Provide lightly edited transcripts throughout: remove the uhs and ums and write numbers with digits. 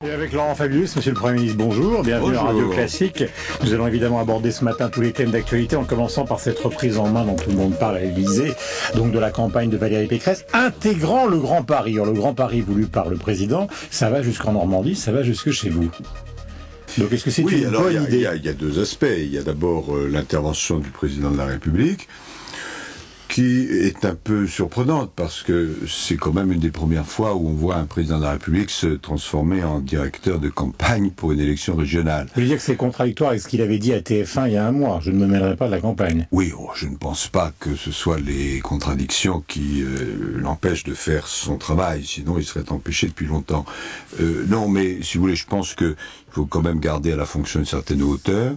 Et avec Laurent Fabius, Monsieur le Premier ministre, bonjour, bienvenue à Radio Classique. Nous allons évidemment aborder ce matin tous les thèmes d'actualité en commençant par cette reprise en main dont tout le monde parle à l'Élysée, donc de la campagne de Valérie Pécresse, intégrant le Grand Paris. Alors, le Grand Paris voulu par le président, ça va jusqu'en Normandie, ça va jusque chez vous. Donc est-ce que c'est une bonne idée? Il y a deux aspects. Il y a d'abord l'intervention du président de la République, qui est un peu surprenante parce que c'est quand même une des premières fois où on voit un président de la République se transformer en directeur de campagne pour une élection régionale. Vous voulez dire que c'est contradictoire avec ce qu'il avait dit à TF1 il y a un mois, je ne me mêlerai pas de la campagne. Oui, je ne pense pas que ce soit les contradictions qui l'empêchent de faire son travail, sinon il serait empêché depuis longtemps. Non, mais si vous voulez, je pense qu'il faut quand même garder à la fonction une certaine hauteur.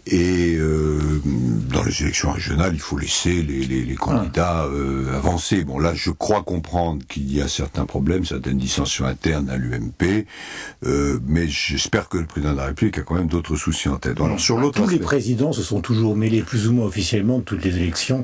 Et dans les élections régionales, il faut laisser les candidats avancer. Bon, là, je crois comprendre qu'il y a certains problèmes, certaines dissensions internes à l'UMP, mais j'espère que le président de la République a quand même d'autres soucis en tête. Alors, sur l'autre tous les présidents se sont toujours mêlés plus ou moins officiellement de toutes les élections,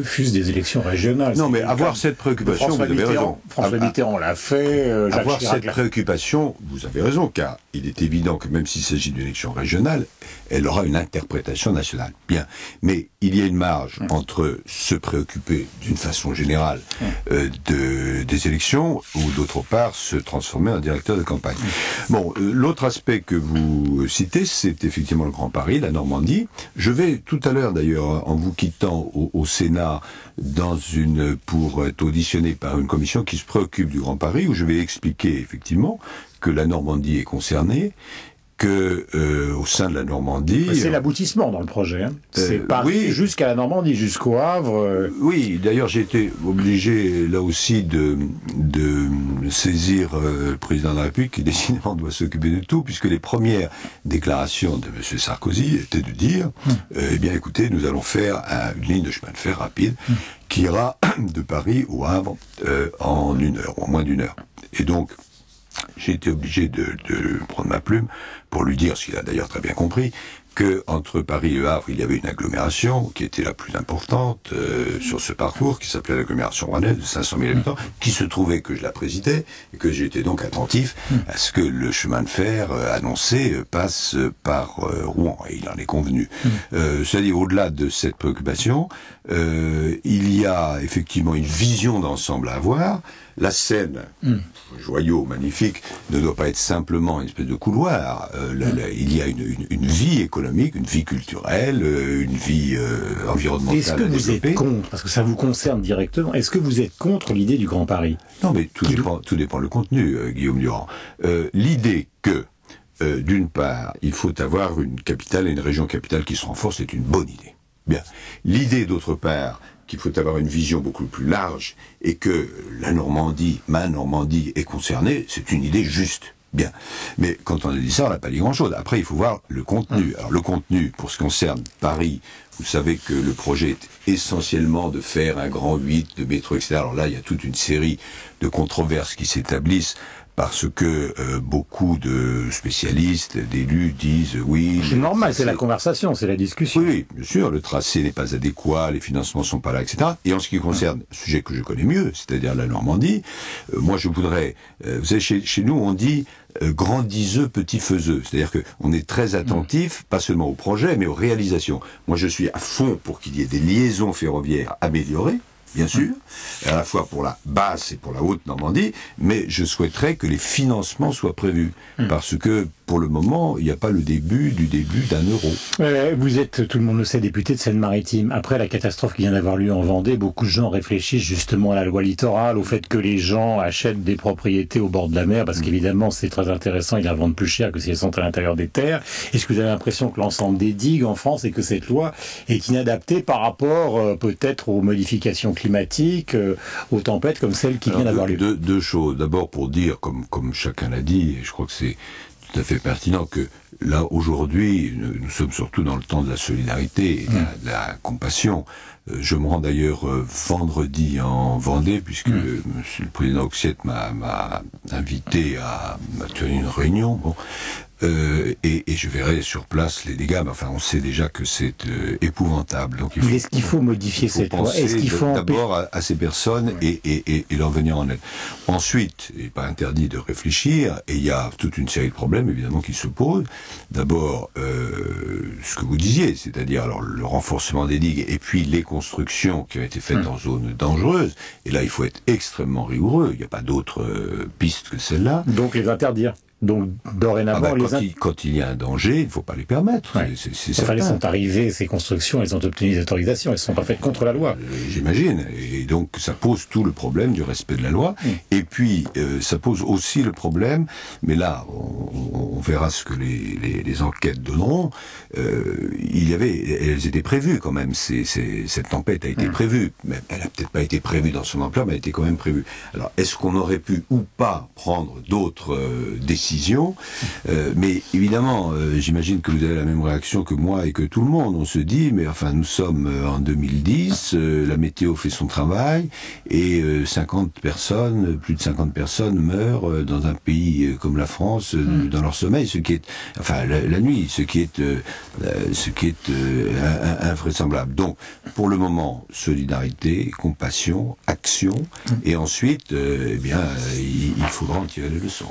fût-ce des élections régionales. Non, mais avoir cette préoccupation, vous avez raison. François Mitterrand l'a fait. Avoir cette préoccupation, vous avez raison, car il est évident que même s'il s'agit d'une élection régionale, elle aura une interprétation nationale. Bien. Mais il y a une marge entre se préoccuper d'une façon générale des élections ou d'autre part se transformer en directeur de campagne. Bon, l'autre aspect que vous citez, c'est effectivement le Grand Paris, la Normandie. Je vais tout à l'heure d'ailleurs, en vous quittant au Sénat, pour être auditionné par une commission qui se préoccupe du Grand Paris, où je vais expliquer effectivement que la Normandie est concernée, que au sein de la Normandie... C'est l'aboutissement dans le projet. Hein. C'est Paris jusqu'à la Normandie, jusqu'au Havre. Oui, d'ailleurs j'ai été obligé là aussi de saisir le président de la République qui décidément doit s'occuper de tout, puisque les premières déclarations de M. Sarkozy étaient de dire eh bien écoutez, nous allons faire une ligne de chemin de fer rapide qui ira de Paris au Havre en 1 heure, ou en moins d'1 heure. Et donc, j'ai été obligé de prendre ma plume pour lui dire, ce qu'il a d'ailleurs très bien compris, que entre Paris et Le Havre, il y avait une agglomération qui était la plus importante sur ce parcours, qui s'appelait l'agglomération rouennaise de 500 000 habitants, qui se trouvait que je la présidais, et que j'étais donc attentif à ce que le chemin de fer annoncé passe par Rouen, et il en est convenu. C'est-à-dire, au-delà de cette préoccupation, il y a effectivement une vision d'ensemble à avoir. La Seine, joyau, magnifique, ne doit pas être simplement une espèce de couloir. Il y a une vie économique, une vie culturelle, une vie environnementale. Est-ce que vous êtes contre, parce que ça vous concerne directement, est-ce que vous êtes contre l'idée du Grand Paris? Non, mais tout dépend le contenu, Guillaume Durand. L'idée que, d'une part, il faut avoir une capitale et une région capitale qui se renforcent, c'est une bonne idée. Bien. L'idée, d'autre part, qu'il faut avoir une vision beaucoup plus large et que la Normandie, ma Normandie, est concernée, c'est une idée juste. Bien. Mais quand on a dit ça, on n'a pas dit grand-chose. Après, il faut voir le contenu. Alors, le contenu, pour ce qui concerne Paris, vous savez que le projet est essentiellement de faire un grand 8 de métro, etc. Alors là, il y a toute une série de controverses qui s'établissent parce que beaucoup de spécialistes, d'élus disent oui... C'est normal, c'est la conversation, c'est la discussion. Oui, bien sûr, le tracé n'est pas adéquat, les financements sont pas là, etc. Et en ce qui concerne le sujet que je connais mieux, c'est-à-dire la Normandie, moi je voudrais... vous savez, chez nous, on dit grand diseux, petit faiseux. C'est-à-dire que on est très attentif, pas seulement au projet, mais aux réalisations. Moi je suis à fond pour qu'il y ait des liaisons ferroviaires améliorées, bien sûr, à la fois pour la basse et pour la haute Normandie, mais je souhaiterais que les financements soient prévus, parce que pour le moment, il n'y a pas le début d'un euro. Vous êtes, tout le monde le sait, député de Seine-Maritime. Après la catastrophe qui vient d'avoir lieu en Vendée, beaucoup de gens réfléchissent justement à la loi littorale, au fait que les gens achètent des propriétés au bord de la mer, parce qu'évidemment c'est très intéressant, ils la vendent plus cher que si elles sont à l'intérieur des terres. Est-ce que vous avez l'impression que l'ensemble des digues en France et que cette loi est inadaptée par rapport peut-être aux modifications climatiques, aux tempêtes comme celle qui vient d'avoir lieu? Deux choses. D'abord pour dire, comme chacun l'a dit, et je crois que c'est tout à fait pertinent, que là aujourd'hui nous sommes surtout dans le temps de la solidarité et de la compassion. Je me rends d'ailleurs vendredi en Vendée, puisque monsieur le président Oxiette m'a invité à tenir une réunion. Bon. et je verrai sur place les dégâts. Mais enfin, on sait déjà que c'est épouvantable. Donc, Mais est-ce qu'il faut modifier cette loi? Est-ce qu'il faut d'abord à ces personnes et leur venir en aide. Ensuite, il n'est pas interdit de réfléchir, et il y a toute une série de problèmes évidemment qui se posent. D'abord, ce que vous disiez, c'est-à-dire alors le renforcement des digues et puis les constructions qui ont été faites en zone dangereuse. Et là, il faut être extrêmement rigoureux. Il n'y a pas d'autre piste que celle-là. Donc les interdire. Donc dorénavant, quand il y a un danger, il ne faut pas les permettre. Ouais. C'est enfin, elles certain. sont arrivées, ces constructions, elles ont obtenu des autorisations, elles ne sont pas faites contre la loi. J'imagine. Et donc ça pose tout le problème du respect de la loi. Et puis ça pose aussi le problème, mais là on verra ce que les enquêtes donneront. Elles étaient prévues quand même. Cette tempête a été prévue. Mais elle a peut-être pas été prévue dans son ampleur, mais elle a été quand même prévue. Alors est-ce qu'on aurait pu ou pas prendre d'autres décisions? Mais évidemment, j'imagine que vous avez la même réaction que moi et que tout le monde. On se dit, mais enfin, nous sommes en 2010, la météo fait son travail, et 50 personnes, plus de 50 personnes meurent dans un pays comme la France, dans leur sommeil, ce qui est, enfin, la nuit, ce qui est invraisemblable. Donc, pour le moment, solidarité, compassion, action, et ensuite, il faudra en tirer les leçons.